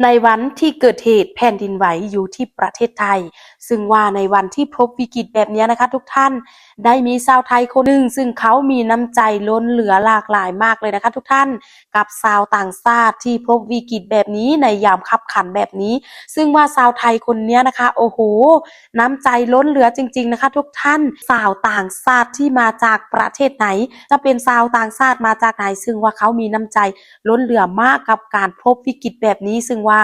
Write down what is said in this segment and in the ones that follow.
ในวันที่เกิดเหตุแผ่นดินไหวอยู่ที่ประเทศไทยซึ่งว่าในวันที่พบวิกฤตแบบนี้นะคะทุกท่านได้มีชาวไทยคนหนึ่งซึ่งเขามีน้ำใจล้นเหลือหลากหลายมากเลยนะคะทุกท่านกับชาวต่างชาติที่พบวิกฤตแบบนี้ในยามคับขันแบบนี้ซึ่งว่าชาวไทยคนนี้นะคะโอ้โหน้ำใจล้นเหลือจริงๆนะคะทุกท่านชาวต่างชาติที่มาจากประเทศไหนจะเป็นชาวต่างชาติมาจากไหนซึ่งว่าเขามีน้ำใจล้นเหลือมากกับการพบวิกฤตแบบนี้ซึ่งว่า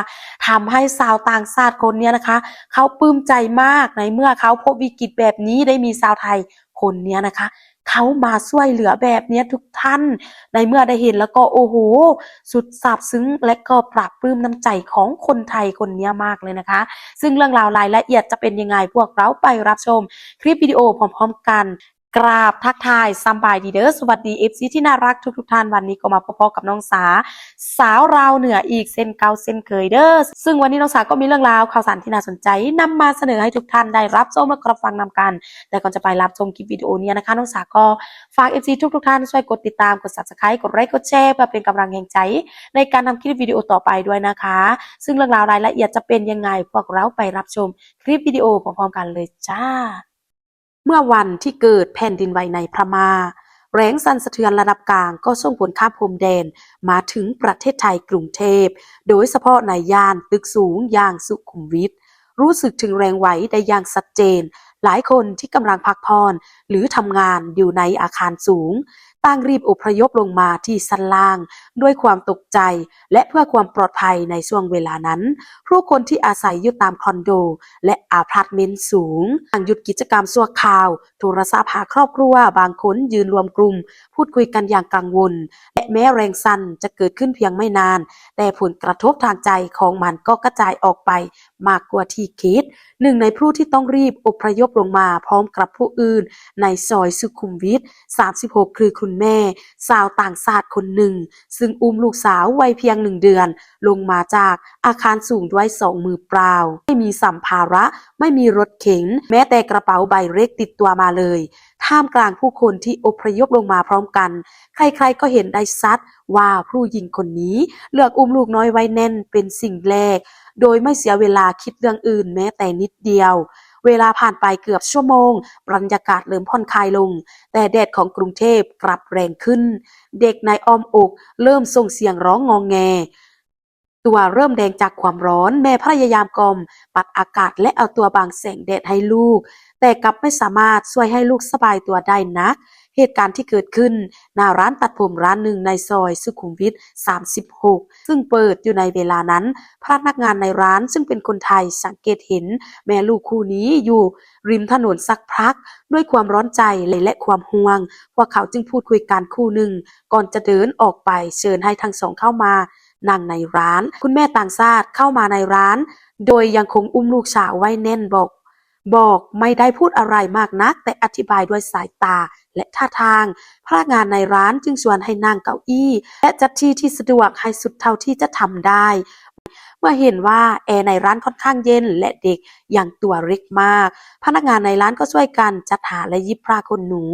ทำให้ชาวต่างชาติคนนี้นะคะเขาปลื้มใจมากในเมื่อเขาพบวิกฤตแบบนี้ได้มีชาวไทยคนนี้นะคะเขามาช่วยเหลือแบบนี้ทุกท่านในเมื่อได้เห็นแล้วก็โอ้โหสุดซาบซึ้งและก็ปราบปลื้มน้ำใจของคนไทยคนนี้มากเลยนะคะซึ่งเรื่องราวรายละเอียดจะเป็นยังไงพวกเราไปรับชมคลิปวิดีโอพร้อมๆกันกราบทักทายสบายดีเด้อสวัสดีFCที่น่ารักทุกท่านวันนี้ก็มาพบกับน้องสาวราวเหนืออีกเส้นเก่าเส้นเคยเด้อซึ่งวันนี้น้องสาวก็มีเรื่องราวข่าวสารที่น่าสนใจนำมาเสนอให้ทุกท่านได้รับชมและรับฟังนำกันแต่ก่อนจะไปรับชมคลิปวิดีโอนี้นะคะน้องสาวก็ฝาก FC ทุกท่านช่วยกดติดตามกด Subscribe กดไลค์กดแชร์เพื่อเป็นกำลังแห่งใจในการทำคลิปวิดีโอต่อไปด้วยนะคะซึ่งเรื่องราวรายละเอียดจะเป็นยังไงพวกเราไปรับชมคลิปวิดีโอพร้อมๆกันเลยจ้าเมื่อวันที่เกิดแผ่นดินไหวในพม่าแรงสั่นสะเทือนระดับกลางก็ส่งผลข้ามพรมแดนมาถึงประเทศไทยกรุงเทพโดยเฉพาะในย่านตึกสูงอย่างสุขุมวิทรู้สึกถึงแรงไหวได้อย่างชัดเจนหลายคนที่กำลังพักผ่อนหรือทำงานอยู่ในอาคารสูงต่างรีบอพยพลงมาที่ชั้นล่างด้วยความตกใจและเพื่อความปลอดภัยในช่วงเวลานั้นผู้คนที่อาศัยอยู่ตามคอนโดและอพาร์ตเมนต์สูงต่างหยุดกิจกรรมชั่วคราวโทรศัพท์หาครอบครัวบางคนยืนรวมกลุ่มพูดคุยกันอย่างกังวลและแม้แรงสั่นจะเกิดขึ้นเพียงไม่นานแต่ผลกระทบทางใจของมันก็กระจายออกไปมากกว่าที่คิดหนึ่งในผู้ที่ต้องรีบอพยพลงมาพร้อมกับผู้อื่นในซอยสุขุมวิท36คือคุณแม่สาวต่างชาติคนหนึ่งซึ่งอุ้มลูกสาววัยเพียง1 เดือนลงมาจากอาคารสูงด้วย2 มือเปล่าไม่มีสัมภาระไม่มีรถเข็นแม้แต่กระเป๋าใบเล็กติดตัวมาเลยท่ามกลางผู้คนที่อพยพลงมาพร้อมกันใครๆก็เห็นได้ชัดว่าผู้หญิงคนนี้เลือกอุ้มลูกน้อยไว้แน่นเป็นสิ่งแรกโดยไม่เสียเวลาคิดเรื่องอื่นแม้แต่นิดเดียวเวลาผ่านไปเกือบชั่วโมงบรรยากาศเริ่มผ่อนคลายลงแต่แดดของกรุงเทพกลับแรงขึ้นเด็กในอ้อมอกเริ่มส่งเสียงร้องงอแงตัวเริ่มแดงจากความร้อนแม่พยายามกล่อมปัดอากาศและเอาตัวบังแสงแดดให้ลูกแต่กลับไม่สามารถช่วยให้ลูกสบายตัวได้นักเหตุการณ์ที่เกิดขึ้นหน้าร้านตัดผมร้านหนึ่งในซอยสุขุมวิท36ซึ่งเปิดอยู่ในเวลานั้นพนักงานในร้านซึ่งเป็นคนไทยสังเกตเห็นแม่ลูกคู่นี้อยู่ริมถนนสักพักด้วยความร้อนใจและความห่วงพวกเขาจึงพูดคุยกันคู่หนึ่งก่อนจะเดินออกไปเชิญให้ทั้งสองเข้ามานั่งในร้านคุณแม่ต่างชาติเข้ามาในร้านโดยยังคงอุ้มลูกสาวไว้แน่นบอกไม่ได้พูดอะไรมากนักแต่อธิบายด้วยสายตาและท่าทางพนักงานในร้านจึงชวนให้นั่งเก้าอี้และจัดที่สะดวกให้สุดเท่าที่จะทำได้เมื่อเห็นว่าแอร์ในร้านค่อนข้างเย็นและเด็กอย่างตัวเล็กมากพนักงานในร้านก็ช่วยกันจัดหาและยิบผ้าขนหนู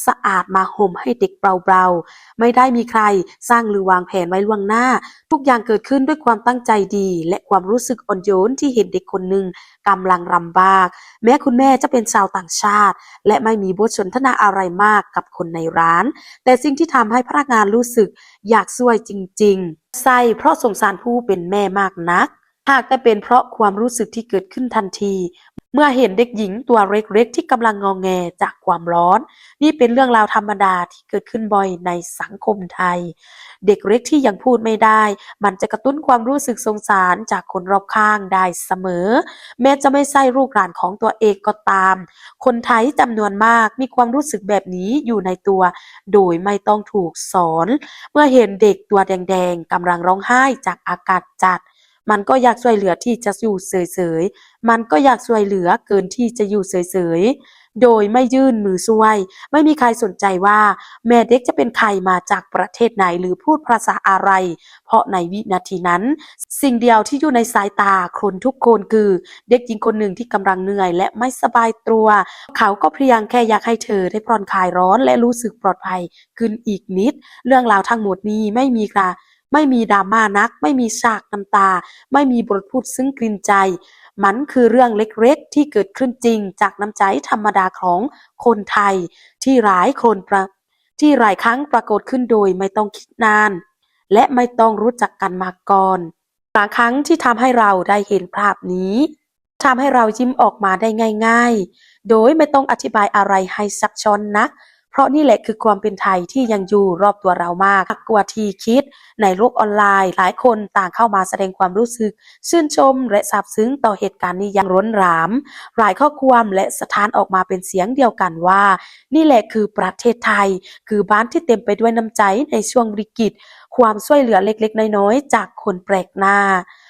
สะอาดมาห่มให้เด็กเบาๆไม่ได้มีใครสร้างหรือวางแผนไว้ล่วงหน้าทุกอย่างเกิดขึ้นด้วยความตั้งใจดีและความรู้สึกอ่อนโยนที่เห็นเด็กคนหนึ่งกำลังลำบากแม้คุณแม่จะเป็นชาวต่างชาติและไม่มีบทสนทนาอะไรมากกับคนในร้านแต่สิ่งที่ทำให้พนักงานรู้สึกอยากช่วยจริงๆใช่เพราะสงสารผู้เป็นแม่มากนักหากแต่เป็นเพราะความรู้สึกที่เกิดขึ้นทันทีเมื่อเห็นเด็กหญิงตัวเล็กๆที่กำลังงอแงจากความร้อนนี่เป็นเรื่องราวธรรมดาที่เกิดขึ้นบ่อยในสังคมไทยเด็กเล็กที่ยังพูดไม่ได้มันจะกระตุ้นความรู้สึกสงสารจากคนรอบข้างได้เสมอแม้จะไม่ใช่ลูกหลานของตัวเองก็ตามคนไทยจำนวนมากมีความรู้สึกแบบนี้อยู่ในตัวโดยไม่ต้องถูกสอนเมื่อเห็นเด็กตัวแดงๆกำลังร้องไห้จากอากาศจัดมันก็อยากช่วยเหลือที่จะอยู่เฉยๆมันก็อยากช่วยเหลือเกินที่จะอยู่เฉยๆโดยไม่ยื่นมือช่วยไม่มีใครสนใจว่าแม่เด็กจะเป็นใครมาจากประเทศไหนหรือพูดภาษาอะไรเพราะในวินาทีนั้นสิ่งเดียวที่อยู่ในสายตาคนทุกคนคือเด็กหญิงคนหนึ่งที่กำลังเหนื่อยและไม่สบายตัวเขาก็เพียงแค่อยากให้เธอได้ผ่อนคลายร้อนและรู้สึกปลอดภัยขึ้นอีกนิดเรื่องราวทั้งหมดนี้ไม่มีค่ะ ไม่มีดราม่านักไม่มีฉากน้ำตาไม่มีบทพูดซึ้งกลิ่นใจมันคือเรื่องเล็กๆที่เกิดขึ้นจริงจากน้ำใจธรรมดาของคนไทยที่หลายครั้งปรากฏขึ้นโดยไม่ต้องคิดนานและไม่ต้องรู้จักกันมาก่อนบางครั้งที่ทำให้เราได้เห็นภาพนี้ทำให้เรายิ้มออกมาได้ง่ายๆโดยไม่ต้องอธิบายอะไรให้ซับซ้อนนักเพราะนี่แหละคือความเป็นไทยที่ยังอยู่รอบตัวเรามากกว่าที่คิดในโลกออนไลน์หลายคนต่างเข้ามาแสดงความรู้สึกชื่นชมและซาบซึ้งต่อเหตุการณ์นี้อย่างล้นหลามหลายข้อความและสถานออกมาเป็นเสียงเดียวกันว่านี่แหละคือประเทศไทยคือบ้านที่เต็มไปด้วยน้ำใจในช่วงวิกฤตความช่วยเหลือเล็กๆน้อยๆจากคนแปลกหน้า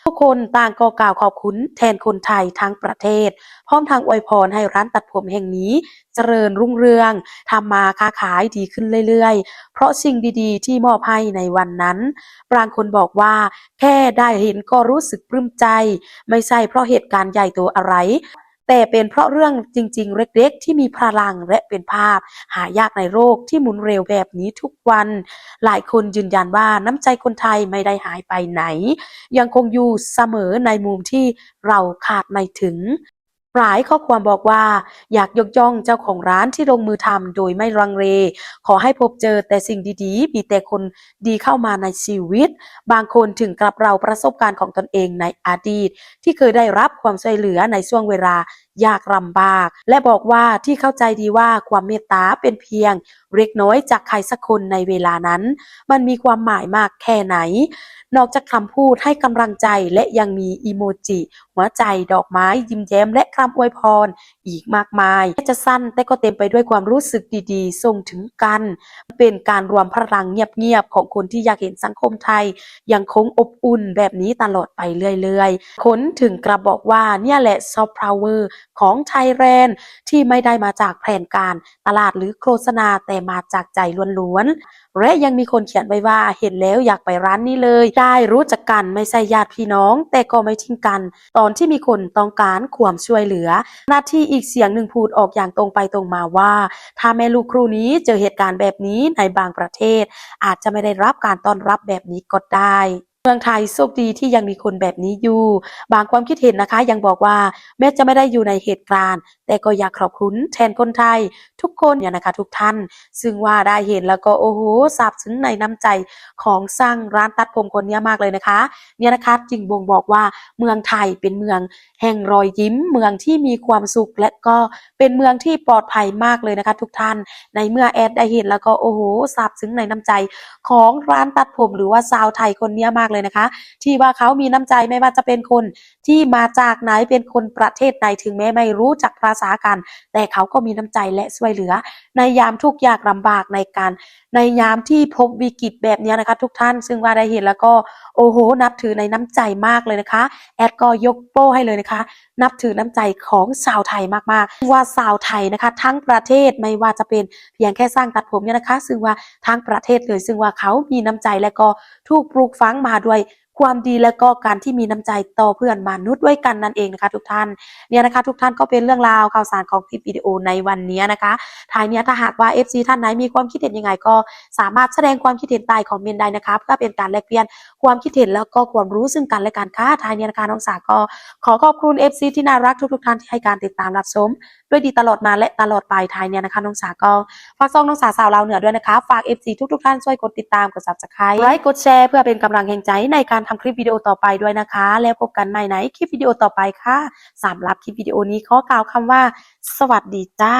ทุกคนต่างก็กล่าวขอบคุณแทนคนไทยทั้งประเทศพร้อมทางอวยพรให้ร้านตัดผมแห่งนี้เจริญรุ่งเรืองทำมาค้าขายดีขึ้นเรื่อยๆเพราะสิ่งดีๆที่มอบให้ในวันนั้นบางคนบอกว่าแค่ได้เห็นก็รู้สึกปลื้มใจไม่ใช่เพราะเหตุการณ์ใหญ่โตอะไรแต่เป็นเพราะเรื่องจริงๆเล็กๆที่มีพลังและเป็นภาพหายากในโลกที่หมุนเร็วแบบนี้ทุกวันหลายคนยืนยันว่าน้ำใจคนไทยไม่ได้หายไปไหนยังคงอยู่เสมอในมุมที่เราคาดไม่ถึงหลายข้อความบอกว่าอยากยกย่องเจ้าของร้านที่ลงมือทำโดยไม่ลังเลขอให้พบเจอแต่สิ่งดีๆมีแต่คนดีเข้ามาในชีวิตบางคนถึงกับเราประสบการณ์ของตนเองในอดีตที่เคยได้รับความช่วยเหลือในช่วงเวลายากลำบากและบอกว่าที่เข้าใจดีว่าความเมตตาเป็นเพียงเล็กน้อยจากใครสักคนในเวลานั้นมันมีความหมายมากแค่ไหนนอกจากคำพูดให้กำลังใจและยังมีอีโมจิหัวใจดอกไม้ยิ้มแย้มและคำอวยพรอีกมากมายจะสั้นแต่ก็เต็มไปด้วยความรู้สึกดีๆส่งถึงกันเป็นการรวมพลังเงียบๆของคนที่อยากเห็นสังคมไทยยังคงอบอุ่นแบบนี้ตลอดไปเรื่อยๆคนถึงกระบอกว่าเนี่ยแหละซอฟต์พาวเวอร์ของไทยแลนด์ที่ไม่ได้มาจากแผนการตลาดหรือโฆษณาแต่มาจากใจล้วนๆและยังมีคนเขียนไว้ว่าเห็นแล้วอยากไปร้านนี้เลยได้รู้จักกันไม่ใช่ญาติพี่น้องแต่ก็ไม่ทิ้งกันตอนที่มีคนต้องการความช่วยเหลือหน้าที่อีกเสียงหนึ่งพูดออกอย่างตรงไปตรงมาว่าถ้าแม่ลูกครูนี้เจอเหตุการณ์แบบนี้ในบางประเทศอาจจะไม่ได้รับการต้อนรับแบบนี้ก็ได้เมืองไทยโชคดีที่ยังมีคนแบบนี้อยู่บางความคิดเห็นนะคะยังบอกว่าแม้จะไม่ได้อยู่ในเหตุการณ์แต่ก็อยากขอบคุณแทนคนไทยทุกคนเนี่ยนะคะทุกท่านซึ่งว่าได้เห็นแล้วก็โอ้โหซาบซึ้งในน้ำใจของสร้างร้านตัดผมคนนี้มากเลยนะคะเนี่ยนะคะจึงบ่งบอกว่าเมืองไทยเป็นเมืองแห่งรอยยิ้มเมืองที่มีความสุขและก็เป็นเมืองที่ปลอดภัยมากเลยนะคะทุกท่านในเมื่อแอดได้เห็นแล้วก็โอ้โหซาบซึ้งในน้ำใจของร้านตัดผมหรือว่าชาวไทยคนนี้มากเลยนะคะที่ว่าเขามีน้ำใจไม่ว่าจะเป็นคนที่มาจากไหนเป็นคนประเทศใดถึงแม้ไม่รู้จักภาษากันแต่เขาก็มีน้ำใจและช่วยเหลือในยามทุกข์ยากลำบากในยามที่พบวิกฤตแบบนี้นะคะทุกท่านซึ่งว่าได้เห็นแล้วก็โอ้โหนับถือในน้ำใจมากเลยนะคะแอดก็ยกโป้ให้เลยนะคะนับถือน้ำใจของชาวไทยมากๆว่าชาวไทยนะคะทั้งประเทศไม่ว่าจะเป็นเพียงแค่สร้างตัดผมเนี่ยนะคะซึ่งว่าทั้งประเทศเลยซึ่งว่าเขามีน้ำใจและก็ถูกปลูกฝังมาด้วยความดีและก็การที่มีน้ำใจต่อเพื่อนมนุษย์ด้วยกันนั่นเองนะคะทุกท่านเนี่ยนะคะทุกท่านก็เป็นเรื่องราวข่าวสารของคลิปวิดีโอในวันนี้นะคะท้ายนี้ถ้าหากว่า FC ท่านไหนมีความคิดเห็นยังไงก็สามารถแสดงความคิดเห็นใต้คอมเมนต์ได้นะคะเพื่อเป็นการแลกเปลี่ยนความคิดเห็นแล้วก็ความรู้ซึ่งกันและกันค่ะท้ายนี้นะคะน้องสาก็ขอขอบคุณ FC ที่น่ารักทุกท่านที่ให้การติดตามรับชมด้วยดีตลอดมาและตลอดไปท้ายนี้นะคะน้องสาก็ฝากช่องน้องสาสาวลาวเหนือด้วยนะคะฝาก FC ทุกท่านช่วยกดติดตามกด Subscribe ไลค์กดแชร์เพื่อเป็นกำลังแห่งใจในการทำคลิปวิดีโอต่อไปด้วยนะคะแล้วพบกันใหม่ในคลิปวิดีโอต่อไปค่ะสำหรับคลิปวิดีโอนี้ขอกล่าวคำว่าสวัสดีจ้า